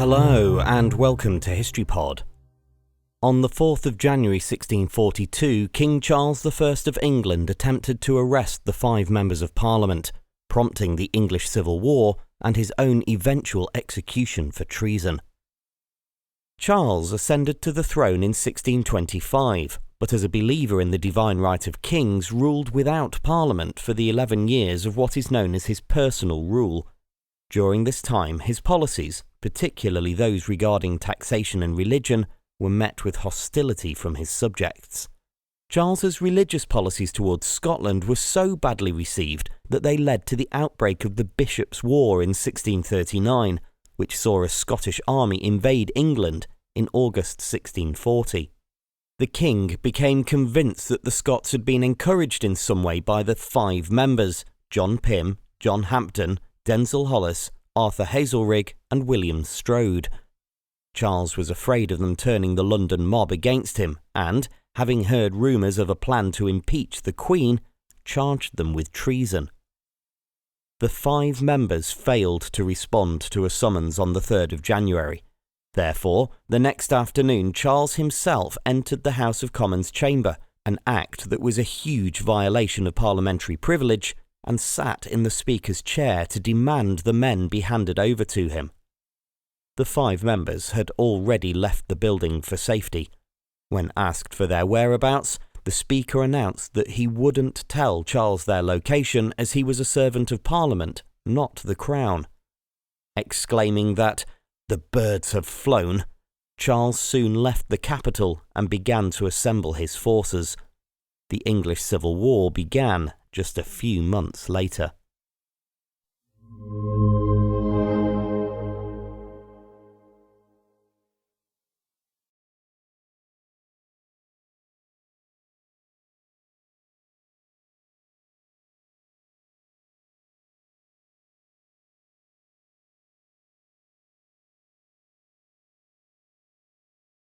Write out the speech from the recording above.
Hello and welcome to HistoryPod. On the 4th of January 1642, King Charles I of England attempted to arrest the 5 members of Parliament, prompting the English Civil War and his own eventual execution for treason. Charles ascended to the throne in 1625, but as a believer in the divine right of kings, ruled without Parliament for the 11 years of what is known as his personal rule. During this time, his policies, particularly those regarding taxation and religion, were met with hostility from his subjects. Charles's religious policies towards Scotland were so badly received that they led to the outbreak of the Bishops' War in 1639, which saw a Scottish army invade England in August 1640. The king became convinced that the Scots had been encouraged in some way by the 5 members, John Pym, John Hampden, Denzil Holles, Arthur Haselrig and William Strode. Charles was afraid of them turning the London mob against him and, having heard rumours of a plan to impeach the Queen, charged them with treason. The 5 members failed to respond to a summons on the 3rd of January. Therefore, the next afternoon Charles himself entered the House of Commons chamber, an act that was a huge violation of parliamentary privilege, and sat in the Speaker's chair to demand the men be handed over to him. The 5 members had already left the building for safety. When asked for their whereabouts, the Speaker announced that he wouldn't tell Charles their location as he was a servant of Parliament, not the Crown. Exclaiming that, "The birds have flown," Charles soon left the capital and began to assemble his forces. The English Civil War began just a few months later.